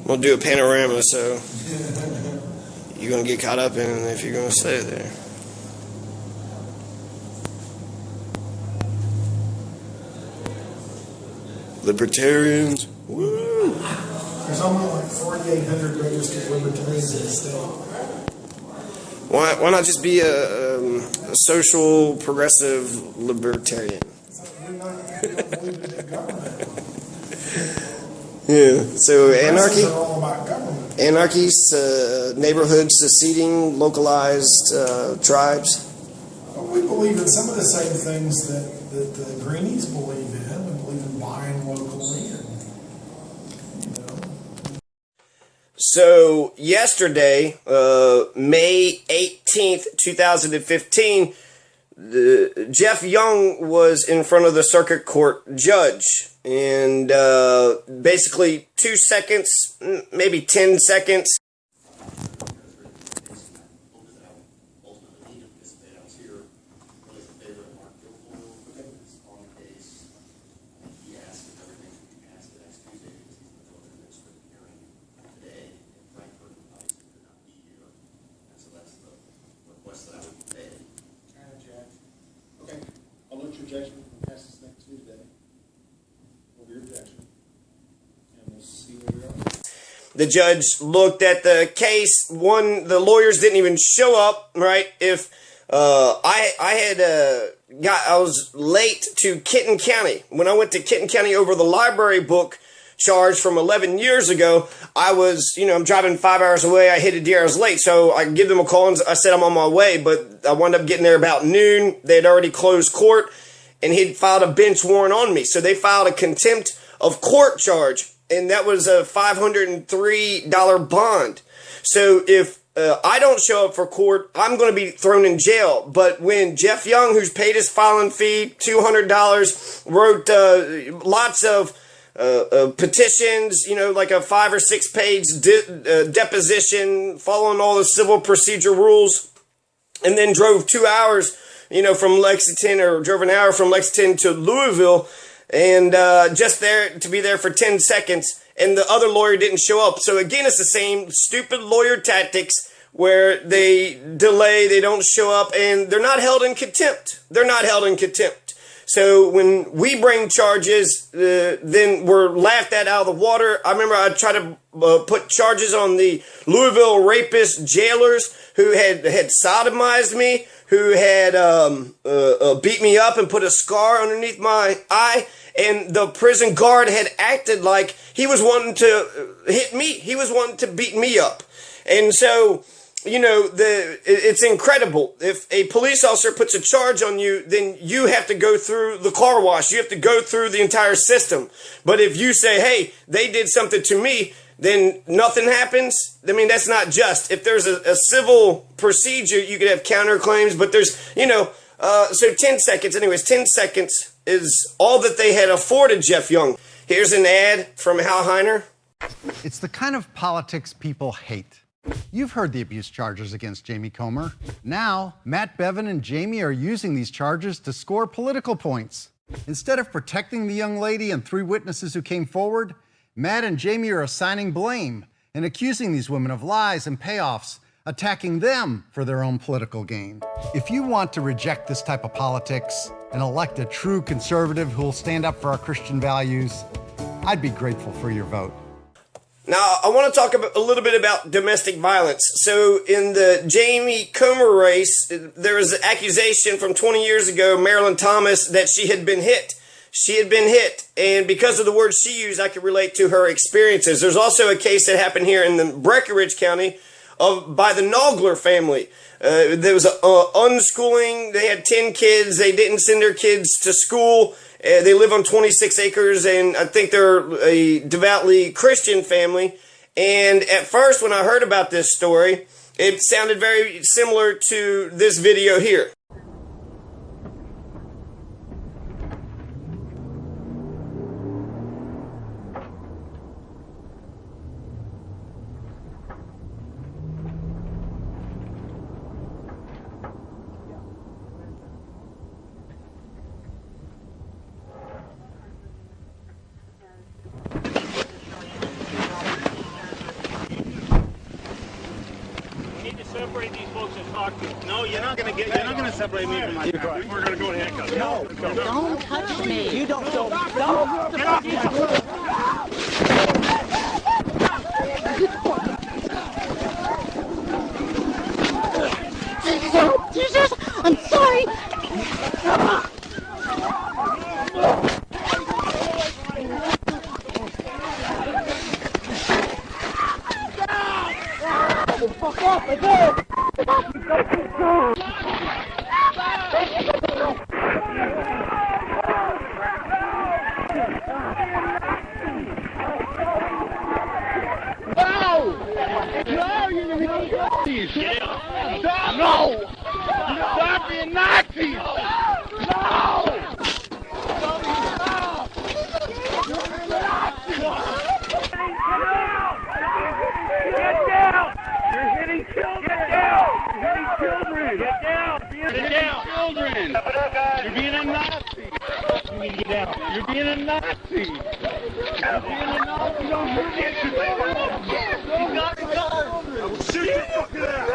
We'll do a panorama, so you're going to get caught up in it if you're going to stay there. Libertarians. Woo! There's only like 4,800 registered libertarians in the state. Why not just be a social progressive libertarian? We're not going to believe in the government. Yeah. So anarchy. Are all about government. Anarchies, neighborhood seceding, localized tribes. Well, we believe in some of the same things that the Greenies believe in. We believe in buying locally, and So yesterday, May 18th, 2015, Geoff Young was in front of the circuit court judge, and basically 2 seconds, maybe 10 seconds. Objection will pass this next Tuesday. Over your objection. And we'll see where we are. The judge looked at the case. The lawyers didn't even show up, right? If I was late to Kenton County. When I went to Kenton County over the library book charge from 11 years ago, I was, I'm driving 5 hours away. I hit a deer. I was late. So I give them a call and I said I'm on my way, but I wound up getting there about noon. They had already closed court. And he'd filed a bench warrant on me. So they filed a contempt of court charge, and that was a $503 bond. So if I don't show up for court, I'm going to be thrown in jail. But when Geoff Young, who's paid his filing fee, $200, wrote lots of petitions, like a 5 or 6 page deposition, following all the civil procedure rules, and then drove 2 hours from Lexington, or drove an hour from Lexington to Louisville, and just there to be there for 10 seconds, and the other lawyer didn't show up. So again, it's the same stupid lawyer tactics where they delay, they don't show up, and they're not held in contempt. They're not held in contempt. So when we bring charges, then we're laughed at out of the water. I remember I tried to put charges on the Louisville rapist jailers who had sodomized me, who had beat me up and put a scar underneath my eye, and the prison guard had acted like he was wanting to hit me. He was wanting to beat me up. And so, it's incredible. If a police officer puts a charge on you, then you have to go through the car wash. You have to go through the entire system. But if you say, hey, they did something to me, then nothing happens. I mean, that's not just. If there's a civil procedure, you could have counterclaims, but there's, so 10 seconds. Anyways, 10 seconds is all that they had afforded Geoff Young. Here's an ad from Hal Heiner. It's the kind of politics people hate. You've heard the abuse charges against Jamie Comer. Now, Matt Bevin and Jamie are using these charges to score political points. Instead of protecting the young lady and 3 witnesses who came forward, Matt and Jamie are assigning blame and accusing these women of lies and payoffs, attacking them for their own political gain. If you want to reject this type of politics and elect a true conservative who will stand up for our Christian values, I'd be grateful for your vote. Now, I want to talk a little bit about domestic violence. So, in the Jamie Comer race, there was an accusation from 20 years ago, Marilyn Thomas, that she had been hit. She had been hit, and because of the words she used, I could relate to her experiences. There's also a case that happened here in the Breckinridge County by the Nogler family. There was unschooling. They had 10 kids. They didn't send their kids to school. They live on 26 acres, and I think they're a devoutly Christian family. And at first, when I heard about this story, it sounded very similar to this video here. talk to you. No, you're not gonna separate me from my family. We're gonna go to handcuffs. No, Don't touch me. You don't go. No. Get off. Jesus, I'm sorry. Fuck off, I do. No, you're Nazis! Stop! No! Stop being Nazis! No! Get down! You're hitting children! Get down! You're hitting children! Get down! Get down! Children! You're being a Nazi! You need to get down. You're being a Nazi! You're being a Nazi! Don't hurt it! You got the gun! I will shoot your fucking ass!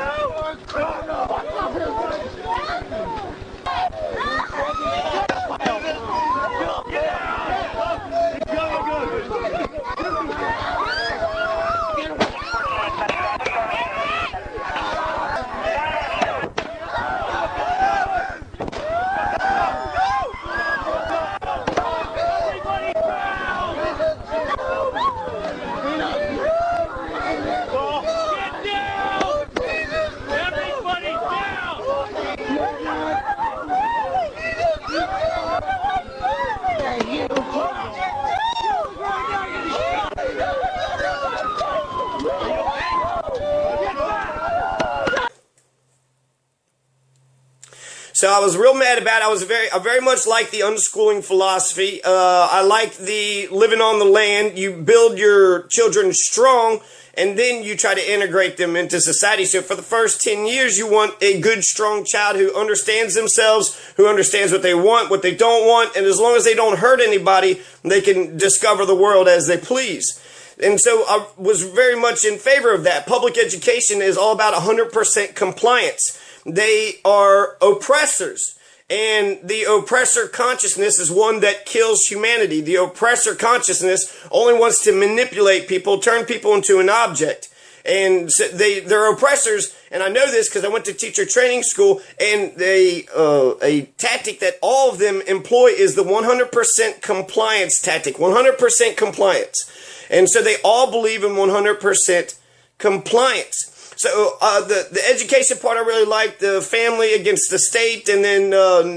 So I was real mad about it. I very much like the unschooling philosophy. I like the living on the land. You build your children strong, and then you try to integrate them into society. So for the first 10 years, you want a good, strong child who understands themselves, who understands what they want, what they don't want, and as long as they don't hurt anybody, they can discover the world as they please. And so I was very much in favor of that. Public education is all about 100% compliance. They are oppressors, and the oppressor consciousness is one that kills humanity. The oppressor consciousness only wants to manipulate people, turn people into an object. And so they're oppressors, and I know this because I went to teacher training school, and a tactic that all of them employ is the 100% compliance tactic, 100% compliance. And so they all believe in 100% compliance. So the education part I really liked, the family against the state, and then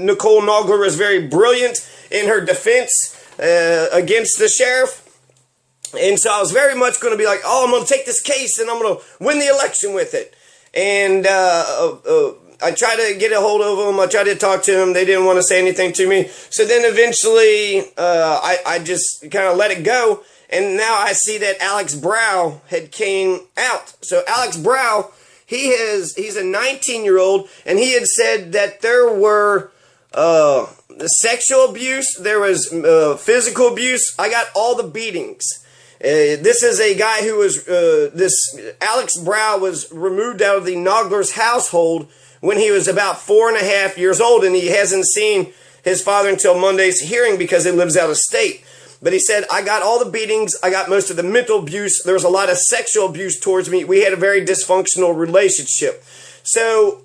Nicole Nogler was very brilliant in her defense against the sheriff. And so I was very much going to be like, oh, I'm going to take this case and I'm going to win the election with it. And I tried to get a hold of them. I tried to talk to them. They didn't want to say anything to me. So then eventually I just kind of let it go. And now I see that Alex Brow had came out. So Alex Brow, he's a 19-year-old, and he had said that there were sexual abuse, there was physical abuse. I got all the beatings. This is a guy who was, Alex Brow was removed out of the Nogler's household when he was about 4.5 years old, and he hasn't seen his father until Monday's hearing because he lives out of state. But he said, I got all the beatings, I got most of the mental abuse, there was a lot of sexual abuse towards me, we had a very dysfunctional relationship. So,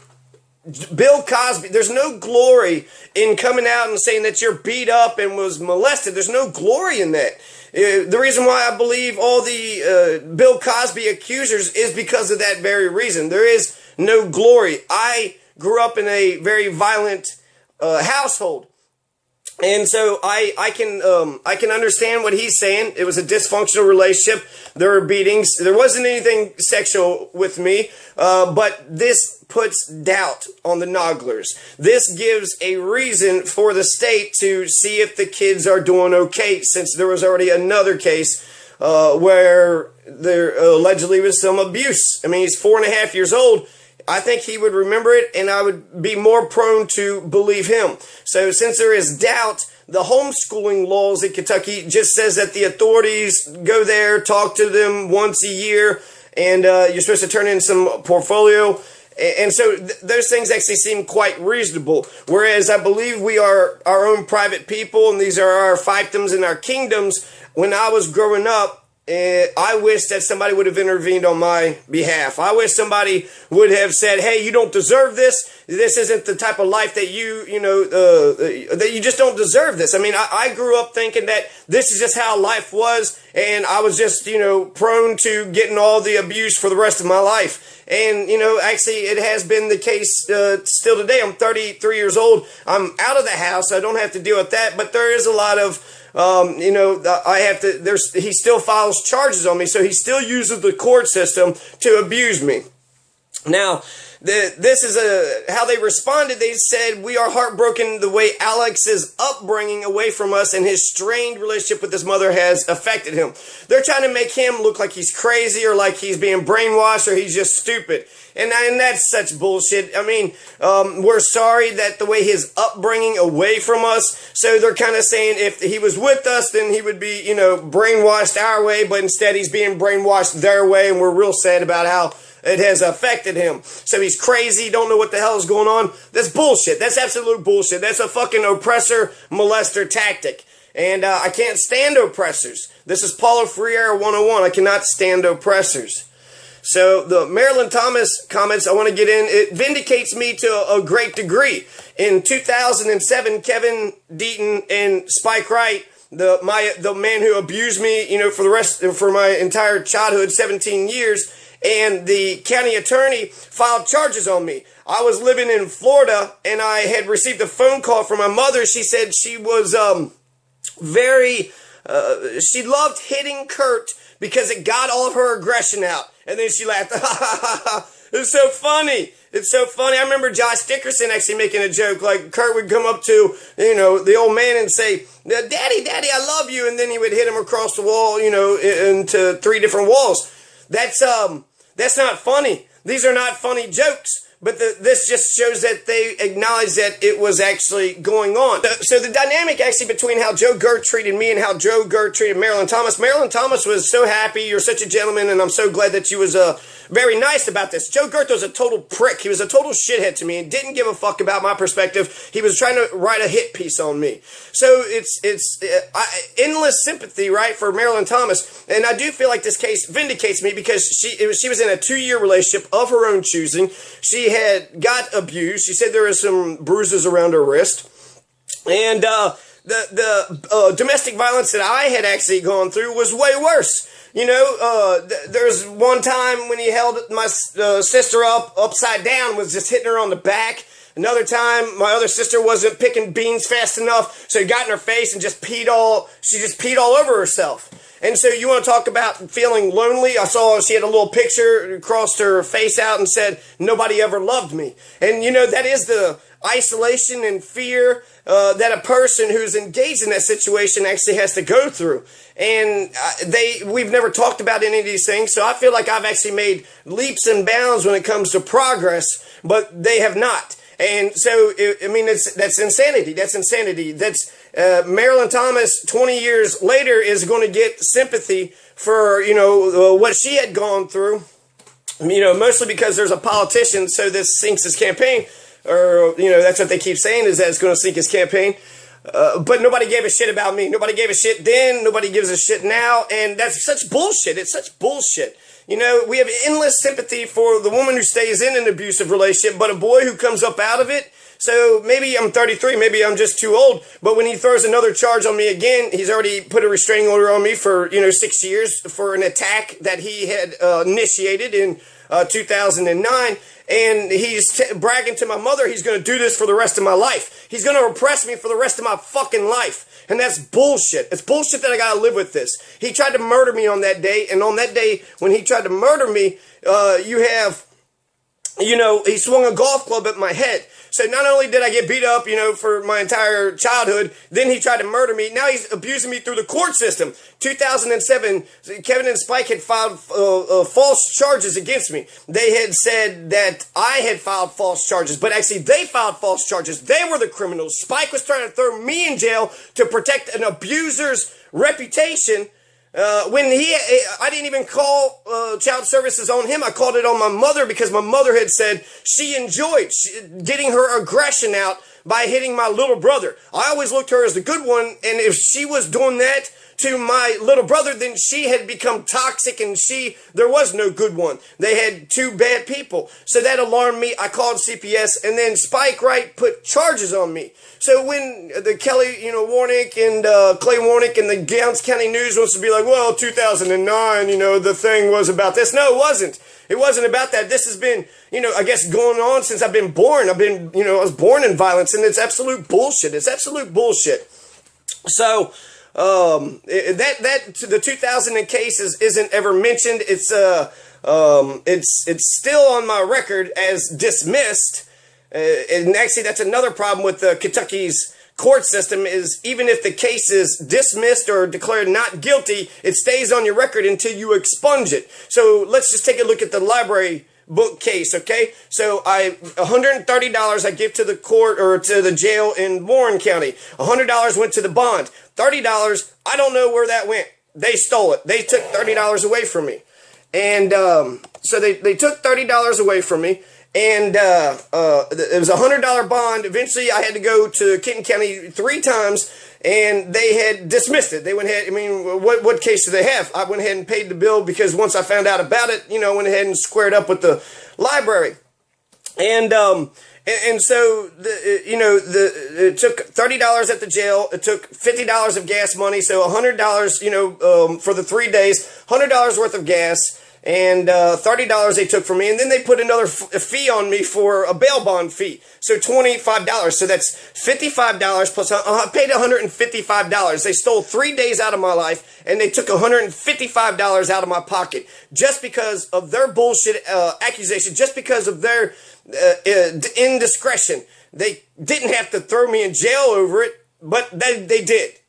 Bill Cosby, there's no glory in coming out and saying that you're beat up and was molested. There's no glory in that. The reason why I believe all the Bill Cosby accusers is because of that very reason. There is no glory. I grew up in a very violent household. And so I can understand what he's saying. It was a dysfunctional relationship. There were beatings. There wasn't anything sexual with me, but this puts doubt on the Noglers. This gives a reason for the state to see if the kids are doing okay, since there was already another case where there allegedly was some abuse. I mean, he's 4.5 years old. I think he would remember it, and I would be more prone to believe him. So since there is doubt, the homeschooling laws in Kentucky just says that the authorities go there, talk to them once a year, and you're supposed to turn in some portfolio. And so those things actually seem quite reasonable. Whereas I believe we are our own private people, and these are our fiefdoms and our kingdoms. When I was growing up, I wish that somebody would have intervened on my behalf. I wish somebody would have said, hey, you don't deserve this. This isn't the type of life that that you just don't deserve this. I mean, I grew up thinking that this is just how life was, and I was just, prone to getting all the abuse for the rest of my life. And, actually it has been the case still today. I'm 33 years old. I'm out of the house. I don't have to deal with that, but there is a lot of he still files charges on me, so he still uses the court system to abuse me. Now, this is how they responded. They said, we are heartbroken the way Alex's upbringing away from us and his strained relationship with his mother has affected him. They're trying to make him look like he's crazy or like he's being brainwashed or he's just stupid. And that's such bullshit. I mean, we're sorry that the way his upbringing away from us, so they're kind of saying if he was with us, then he would be, brainwashed our way, but instead he's being brainwashed their way, and we're real sad about how it has affected him. So he's crazy, don't know what the hell is going on. That's bullshit. That's absolute bullshit. That's a fucking oppressor, molester tactic. And I can't stand oppressors. This is Paulo Freire 101. I cannot stand oppressors. So the Marilyn Thomas comments I want to get in, it vindicates me to a great degree. In 2007, Kevin Deaton and Spike Wright, the man who abused me, for my entire childhood, 17 years, and the county attorney filed charges on me. I was living in Florida, and I had received a phone call from my mother. She said she was she loved hitting Kurt because it got all of her aggression out. And then she laughed. It's so funny. It's so funny. I remember Josh Dickerson actually making a joke. Like, Kurt would come up to, the old man and say, Daddy, I love you. And then he would hit him across the wall, into 3 different walls. That's not funny. These are not funny jokes. But this just shows that they acknowledge that it was actually going on. So the dynamic actually between how Joe Girt treated me and how Joe Girt treated Marilyn Thomas. Marilyn Thomas was so happy. You're such a gentleman, and I'm so glad that you was very nice about this. Joe Girt was a total prick. He was a total shithead to me and didn't give a fuck about my perspective. He was trying to write a hit piece on me. So it's endless sympathy, right, for Marilyn Thomas. And I do feel like this case vindicates me because she was in a 2-year relationship of her own choosing. She had got abused. She said there was some bruises around her wrist. And the domestic violence that I had actually gone through was way worse. There's one time when he held my sister upside down, was just hitting her on the back. Another time, my other sister wasn't picking beans fast enough, so he got in her face and she just peed all over herself. And so you want to talk about feeling lonely? I saw she had a little picture, crossed her face out and said, nobody ever loved me. And that is the isolation and fear that a person who's engaged in that situation actually has to go through. And we've never talked about any of these things, so I feel like I've actually made leaps and bounds when it comes to progress, but they have not. And so, that's insanity. That's insanity. That's Marilyn Thomas, 20 years later, is going to get sympathy for, what she had gone through, mostly because there's a politician, so this sinks his campaign. Or, that's what they keep saying, is that it's going to sink his campaign. But nobody gave a shit about me. Nobody gave a shit then. Nobody gives a shit now. And that's such bullshit. It's such bullshit. We have endless sympathy for the woman who stays in an abusive relationship, but a boy who comes up out of it. So maybe I'm 33, maybe I'm just too old, but when he throws another charge on me again, he's already put a restraining order on me for, 6 years for an attack that he had initiated in 2009. And he's bragging to my mother he's going to do this for the rest of my life. He's going to oppress me for the rest of my fucking life. And that's bullshit. It's bullshit that I got to live with this. He tried to murder me on that day. And on that day, when he tried to murder me, he swung a golf club at my head. So not only did I get beat up, for my entire childhood, then he tried to murder me. Now he's abusing me through the court system. 2007, Kevin and Spike had filed false charges against me. They had said that I had filed false charges, but actually they filed false charges. They were the criminals. Spike was trying to throw me in jail to protect an abuser's reputation. I didn't even call child services on him. I called it on my mother because my mother had said she enjoyed getting her aggression out by hitting my little brother. I always looked at her as the good one, and if she was doing that to my little brother, then she had become toxic, and there was no good one. They had two bad people. So that alarmed me. I called CPS, and then Spike Wright put charges on me. So when the Kelly, Warnick and Clay Warnick and the Gaunce County News wants to be like, well, 2009, the thing was about this. No, it wasn't. It wasn't about that. This has been, I guess going on since I've been born. I was born in violence, and it's absolute bullshit. It's absolute bullshit. So, the 2000 case isn't ever mentioned. It's still on my record as dismissed. And actually, that's another problem with Kentucky's court system is even if the case is dismissed or declared not guilty, it stays on your record until you expunge it. So let's just take a look at the library book case, okay? So $130 I give to the court or to the jail in Warren County. $100 went to the bond. $30, I don't know where that went. They stole it. They took $30 away from me. And so they took $30 away from me. And it was a $100 bond. Eventually, I had to go to Kenton County 3 times, and they had dismissed it. They went ahead. I mean, what case do they have? I went ahead and paid the bill because once I found out about it, I went ahead and squared up with the library. And so it took $30 at the jail. It took $50 of gas money, so $100, for the 3 days, $100 worth of gas. And $30 they took from me, and then they put another fee on me for a bail bond fee. So $25. So that's $55 plus I paid $155. They stole 3 days out of my life, and they took $155 out of my pocket just because of their bullshit accusation, just because of their indiscretion. They didn't have to throw me in jail over it, but they did.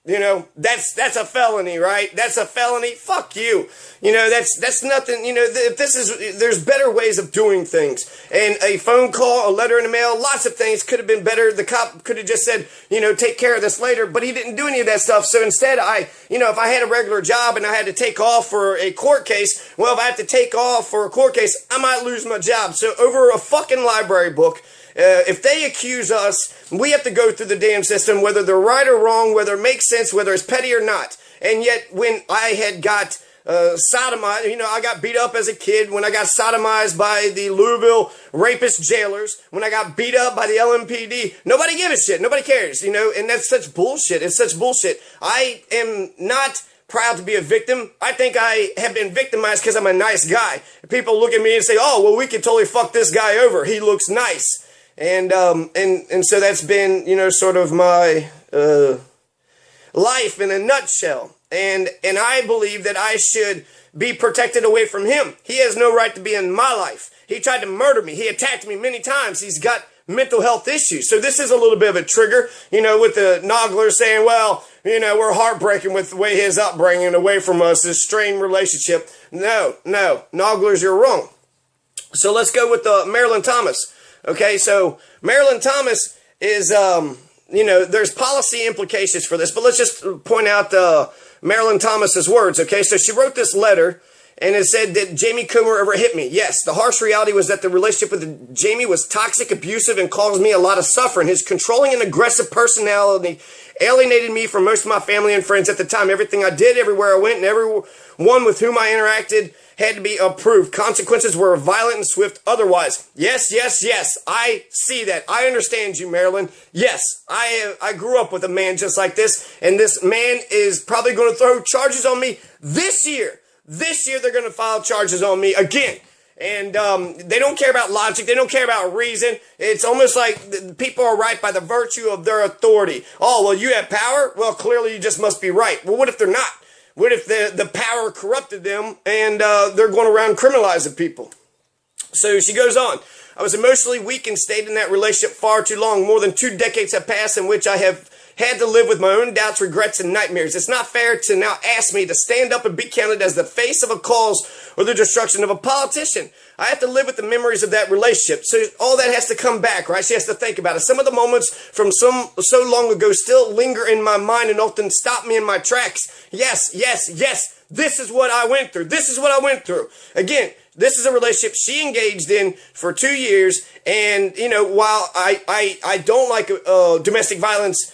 That's a felony, right? That's a felony. Fuck you. That's nothing. There's better ways of doing things. And a phone call, a letter in the mail, lots of things could have been better. The cop could have just said, take care of this later, but he didn't do any of that stuff. So instead, if I had a regular job and I had to take off for a court case, well, if I have to take off for a court case, I might lose my job. So over a fucking library book, if they accuse us, we have to go through the damn system, whether they're right or wrong, whether it makes sense, whether it's petty or not. And yet, when I had got sodomized, I got beat up as a kid, when I got sodomized by the Louisville rapist jailers, when I got beat up by the LMPD, nobody gives a shit, nobody cares, and that's such bullshit. It's such bullshit. I am not proud to be a victim. I think I have been victimized because I'm a nice guy. People look at me and say, oh, well, we could totally fuck this guy over. He looks nice. And so that's been, sort of my life in a nutshell. And I believe that I should be protected away from him. He has no right to be in my life. He tried to murder me. He attacked me many times. He's got mental health issues. So this is a little bit of a trigger, with the Nogler saying, well, we're heartbreaking with the way his upbringing away from us, this strained relationship. No, Noglers, you're wrong. So let's go with Marilyn Thomas. Okay, so Marilyn Thomas is, there's policy implications for this, but let's just point out Marilyn Thomas's words, okay? So she wrote this letter, and it said that Jamie Comer ever hit me. Yes, the harsh reality was that the relationship with Jamie was toxic, abusive, and caused me a lot of suffering. His controlling and aggressive personality alienated me from most of my family and friends at the time. Everything I did, everywhere I went, and everyone with whom I interacted had to be approved. Consequences were violent and swift otherwise. Yes, I see that. I understand you, Marilyn. Yes, I grew up with a man just like this, and this man is probably going to throw charges on me this year. This year they're going to file charges on me again. And they don't care about logic. They don't care about reason. It's almost like people are right by the virtue of their authority. Oh, well, you have power? Well, clearly you just must be right. Well, what if they're not? What if the power corrupted them and they're going around criminalizing people? So she goes on. I was emotionally weak and stayed in that relationship far too long. More than 2 decades have passed in which I have had to live with my own doubts, regrets, and nightmares. It's not fair to now ask me to stand up and be counted as the face of a cause or the destruction of a politician. I have to live with the memories of that relationship. So all that has to come back, right? She has to think about it. Some of the moments from so long ago still linger in my mind and often stop me in my tracks. Yes, This is what I went through. This is what I went through. Again, this is a relationship she engaged in for 2 years. And, while I don't like domestic violence,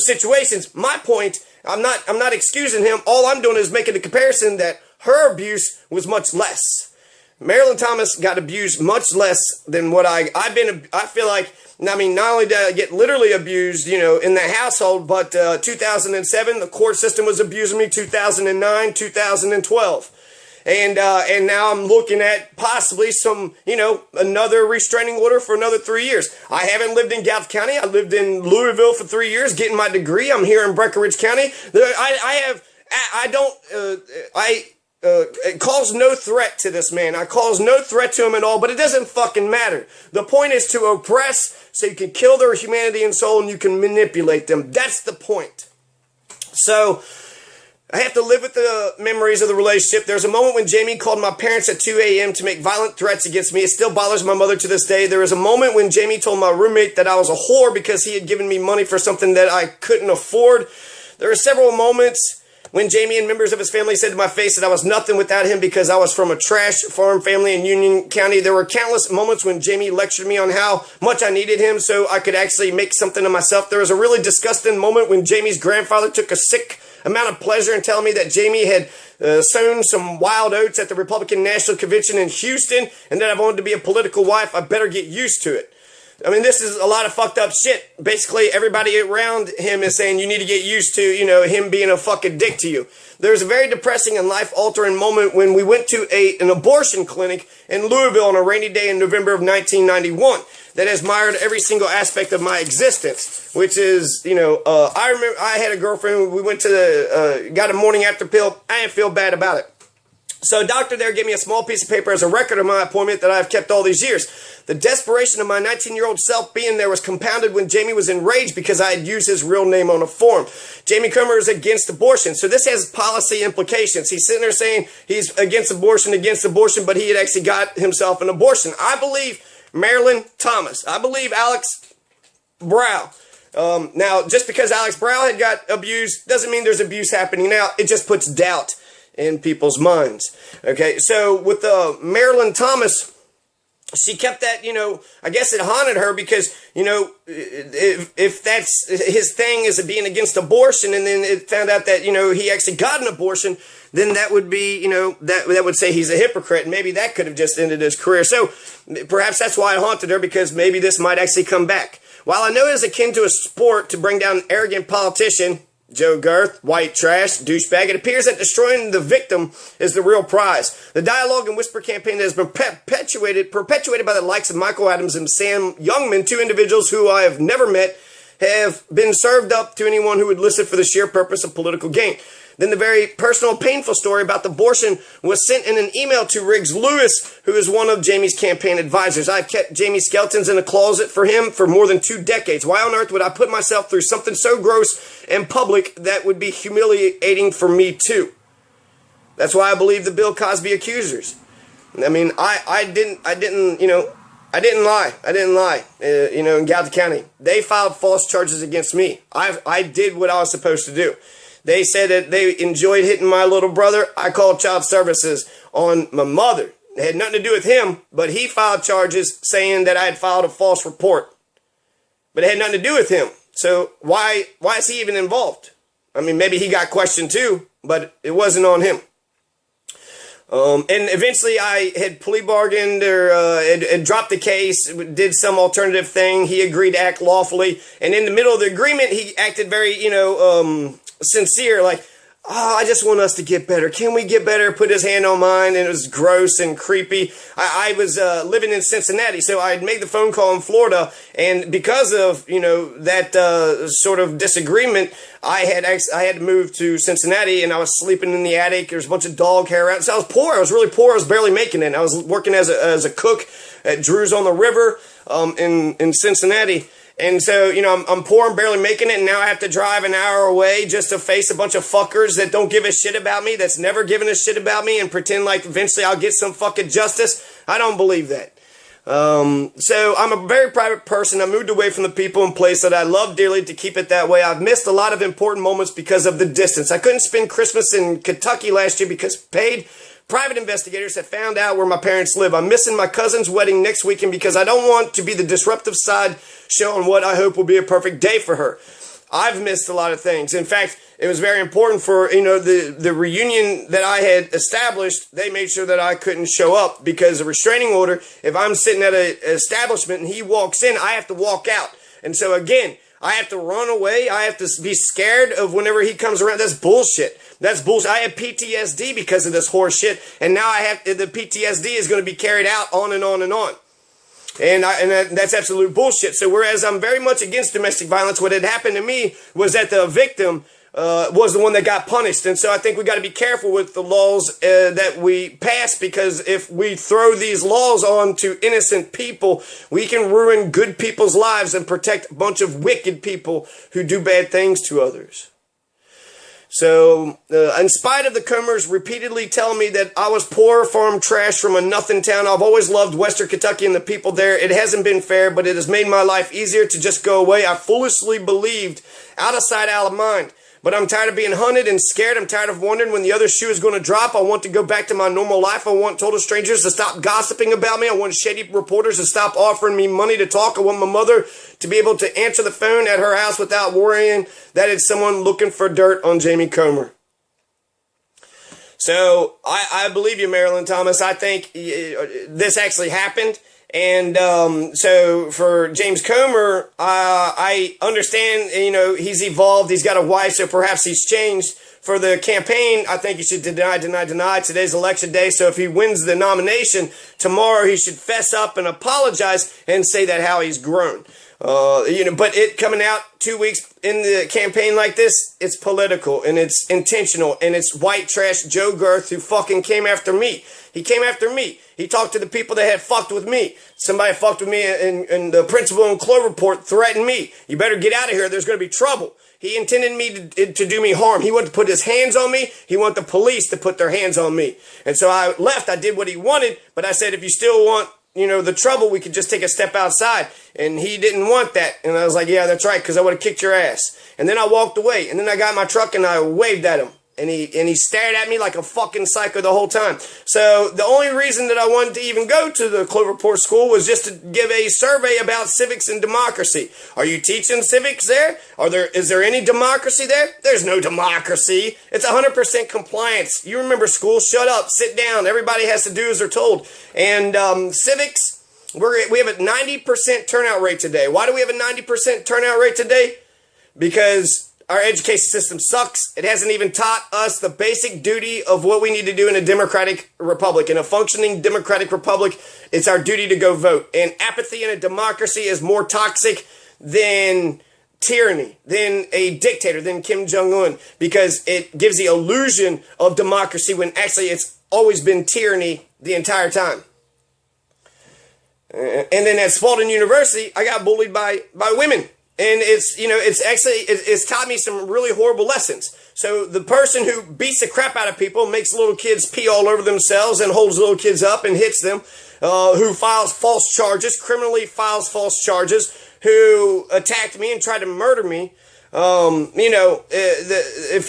situations, my point, I'm not excusing him. All I'm doing is making a comparison that her abuse was much less. Marilyn Thomas got abused much less than what I've been. I feel like, not only did I get literally abused, in the household, but 2007, the court system was abusing me, 2009, 2012. And now I'm looking at possibly some, another restraining order for another 3 years. I haven't lived in Geoff County. I lived in Louisville for 3 years, getting my degree. I'm here in Breckinridge County. It calls no threat to this man. I cause no threat to him at all, but it doesn't fucking matter. The point is to oppress so you can kill their humanity and soul and you can manipulate them. That's the point. So I have to live with the memories of the relationship. There's a moment when Jamie called my parents at 2 a.m. to make violent threats against me. It still bothers my mother to this day. There was a moment when Jamie told my roommate that I was a whore because he had given me money for something that I couldn't afford. There are several moments when Jamie and members of his family said to my face that I was nothing without him because I was from a trash farm family in Union County. There were countless moments when Jamie lectured me on how much I needed him so I could actually make something of myself. There was a really disgusting moment when Jamie's grandfather took a sick amount of pleasure in telling me that Jamie had sown some wild oats at the Republican National Convention in Houston and that I wanted to be a political wife. I better get used to it. This is a lot of fucked up shit. Basically, everybody around him is saying you need to get used to, him being a fucking dick to you. There's a very depressing and life-altering moment when we went to an abortion clinic in Louisville on a rainy day in November of 1991 that has mired every single aspect of my existence, which is, I remember I had a girlfriend. We went to got a morning after pill. I didn't feel bad about it. So a doctor there gave me a small piece of paper as a record of my appointment that I've kept all these years. The desperation of my 19-year-old self being there was compounded when Jamie was enraged because I had used his real name on a form. Jamie Comer is against abortion, so this has policy implications. He's sitting there saying he's against abortion, but he had actually got himself an abortion. I believe Marilyn Thomas. I believe Alex Brow. Now, just because Alex Brow had got abused doesn't mean there's abuse happening now. It just puts doubt in people's minds. Okay, so with Marilyn Thomas, she kept that, I guess it haunted her because, if that's his thing is being against abortion and then it found out that, he actually got an abortion, then that would be, that would say he's a hypocrite and maybe that could have just ended his career. So perhaps that's why it haunted her, because maybe this might actually come back. While I know it is akin to a sport to bring down an arrogant politician, Joe Girth, white trash, douchebag, it appears that destroying the victim is the real prize. The dialogue and whisper campaign that has been perpetuated by the likes of Michael Adams and Sam Youngman, two individuals who I have never met, have been served up to anyone who would listen for the sheer purpose of political gain. Then the very personal, painful story about the abortion was sent in an email to Riggs Lewis, who is one of Jamie's campaign advisors. I've kept Jamie's skeletons in a closet for him for more than 2 decades. Why on earth would I put myself through something so gross and public that would be humiliating for me too? That's why I believe the Bill Cosby accusers. I didn't lie. In Galveston County. They filed false charges against me. I did what I was supposed to do. They said that they enjoyed hitting my little brother. I called child services on my mother. It had nothing to do with him, but he filed charges saying that I had filed a false report. But it had nothing to do with him. So why is he even involved? Maybe he got questioned too, but it wasn't on him. And eventually I had plea bargained or had dropped the case, did some alternative thing. He agreed to act lawfully. And in the middle of the agreement, he acted very, sincere, like, I just want us to get better. Can we get better? Put his hand on mine, and it was gross and creepy. I was living in Cincinnati, so I had made the phone call in Florida, and because of, that sort of disagreement, I had to move to Cincinnati, and I was sleeping in the attic. There was a bunch of dog hair around. So I was poor. I was really poor. I was barely making it. I was working as a cook at Drew's on the River in Cincinnati. And so, I'm poor and barely making it, and now I have to drive an hour away just to face a bunch of fuckers that don't give a shit about me, that's never given a shit about me, and pretend like eventually I'll get some fucking justice. I don't believe that. So I'm a very private person. I moved away from the people and place that I love dearly to keep it that way. I've missed a lot of important moments because of the distance. I couldn't spend Christmas in Kentucky last year because paid private investigators have found out where my parents live. I'm missing my cousin's wedding next weekend because I don't want to be the disruptive side show on what I hope will be a perfect day for her. I've missed a lot of things. In fact, it was very important for, the reunion that I had established. They made sure that I couldn't show up because a restraining order, if I'm sitting at an establishment and he walks in, I have to walk out. And so again, I have to run away. I have to be scared of whenever he comes around. That's bullshit. That's bullshit. I have PTSD because of this horse shit. And now the PTSD is going to be carried out on and on and on. And that's absolute bullshit. So whereas I'm very much against domestic violence, what had happened to me was that the victim was the one that got punished. And so I think we got to be careful with the laws that we pass, because if we throw these laws on to innocent people, we can ruin good people's lives and protect a bunch of wicked people who do bad things to others. So, in spite of the Comers repeatedly telling me that I was poor farm trash from a nothing town, I've always loved Western Kentucky and the people there. It hasn't been fair, but it has made my life easier to just go away. I foolishly believed out of sight, out of mind. But I'm tired of being hunted and scared. I'm tired of wondering when the other shoe is going to drop. I want to go back to my normal life. I want total strangers to stop gossiping about me. I want shady reporters to stop offering me money to talk. I want my mother to be able to answer the phone at her house without worrying that it's someone looking for dirt on Jamie Comer. So I believe you, Marilyn Thomas. I think this actually happened. And so for James Comer, I understand, he's evolved. He's got a wife, so perhaps he's changed. For the campaign, I think he should deny. Today's election day, so if he wins the nomination tomorrow, he should fess up and apologize and say that how he's grown. But it coming out 2 weeks in the campaign like this, it's political and it's intentional and it's white trash Joe Girth who fucking came after me. He came after me. He talked to the people that had fucked with me. Somebody fucked with me and the principal in Cloverport threatened me. You better get out of here. There's going to be trouble. He intended me to do me harm. He wanted to put his hands on me. He wanted the police to put their hands on me. And so I left. I did what he wanted, but I said, if you still want the trouble, we could just take a step outside. And he didn't want that. And I was like, yeah, that's right, because I would have kicked your ass. And then I walked away. And then I got in my truck and I waved at him. And he stared at me like a fucking psycho the whole time. So the only reason that I wanted to even go to the Cloverport school was just to give a survey about civics and democracy. Are you teaching civics there? Is there any democracy there? There's no democracy. It's 100% compliance. You remember school? Shut up, sit down. Everybody has to do as they're told. And civics, we have a 90% turnout rate today. Why do we have a 90% turnout rate today? Because our education system sucks. It hasn't even taught us the basic duty of what we need to do in a democratic republic. In a functioning democratic republic, it's our duty to go vote. And apathy in a democracy is more toxic than tyranny, than a dictator, than Kim Jong-un, because it gives the illusion of democracy when actually it's always been tyranny the entire time. And then at Spalding University, I got bullied by women. And it's taught me some really horrible lessons. So the person who beats the crap out of people, makes little kids pee all over themselves and holds little kids up and hits them, who files false charges, criminally files false charges, who attacked me and tried to murder me, if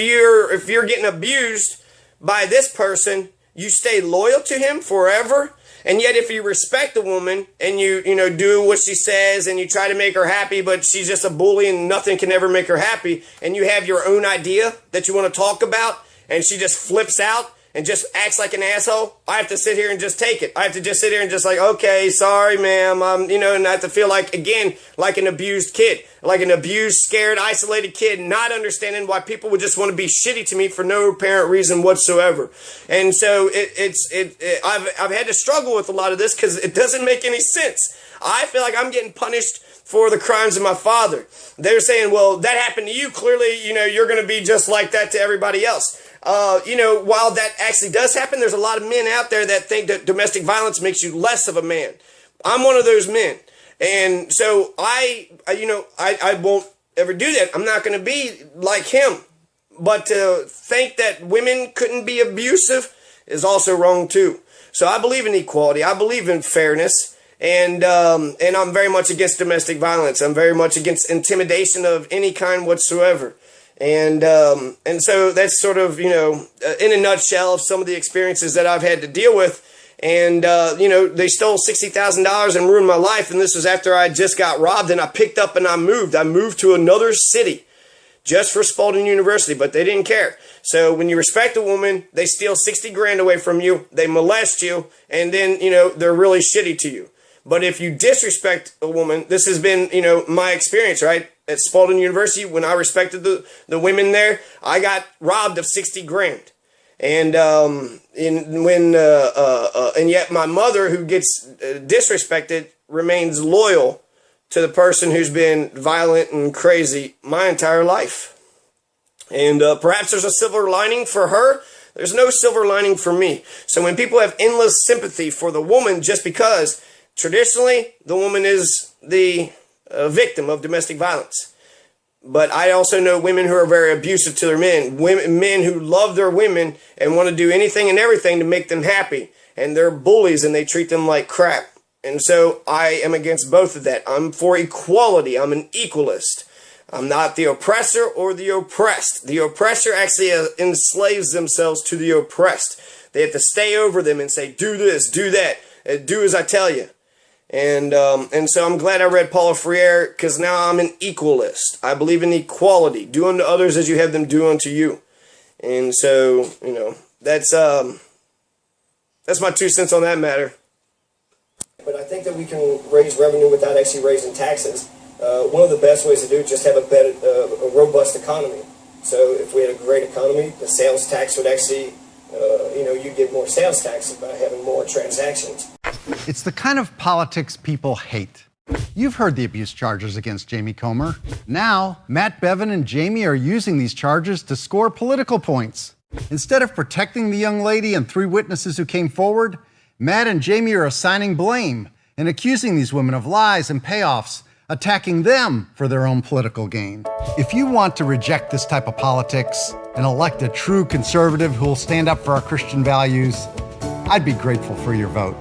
you're getting abused by this person, you stay loyal to him forever. And yet if you respect a woman and you do what she says and you try to make her happy, but she's just a bully and nothing can ever make her happy, and you have your own idea that you want to talk about and she just flips out and just acts like an asshole, I have to sit here and just take it. I have to just sit here and just like, okay, sorry, ma'am. And I have to feel like, again, like an abused kid, like an abused, scared, isolated kid, not understanding why people would just want to be shitty to me for no apparent reason whatsoever. And so I've had to struggle with a lot of this because it doesn't make any sense. I feel like I'm getting punished for the crimes of my father. They're saying, well, that happened to you. Clearly, you're going to be just like that to everybody else. While that actually does happen, there's a lot of men out there that think that domestic violence makes you less of a man. I'm one of those men. And so I won't ever do that. I'm not going to be like him. But to think that women couldn't be abusive is also wrong too. So I believe in equality. I believe in fairness. And I'm very much against domestic violence. I'm very much against intimidation of any kind whatsoever. And so that's sort of, in a nutshell of some of the experiences that I've had to deal with. And, they stole $60,000 and ruined my life. And this was after I just got robbed, and I picked up and I moved. I moved to another city just for Spalding University, but they didn't care. So when you respect a woman, they steal 60 grand away from you, they molest you, and then, they're really shitty to you. But if you disrespect a woman, this has been, my experience, right? At Spalding University, when I respected the women there, I got robbed of 60 grand. And yet my mother, who gets disrespected, remains loyal to the person who's been violent and crazy my entire life. And perhaps there's a silver lining for her. There's no silver lining for me. So when people have endless sympathy for the woman just because traditionally the woman is the victim of domestic violence. But I also know women who are very abusive to their men, men who love their women and want to do anything and everything to make them happy. And they're bullies and they treat them like crap. And so I am against both of that. I'm for equality. I'm an equalist. I'm not the oppressor or the oppressed. The oppressor actually enslaves themselves to the oppressed. They have to stay over them and say, do this, do that, do as I tell you. And so I'm glad I read Paulo Freire, because now I'm an equalist. I believe in equality. Do unto others as you have them do unto you. And so, that's my 2 cents on that matter. But I think that we can raise revenue without actually raising taxes. One of the best ways to do it is just have a robust economy. So if we had a great economy, the sales tax would actually, you get more sales tax by having more transactions. It's the kind of politics people hate. You've heard the abuse charges against Jamie Comer. Now, Matt Bevin and Jamie are using these charges to score political points. Instead of protecting the young lady and 3 witnesses who came forward, Matt and Jamie are assigning blame and accusing these women of lies and payoffs, attacking them for their own political gain. If you want to reject this type of politics and elect a true conservative who will stand up for our Christian values, I'd be grateful for your vote.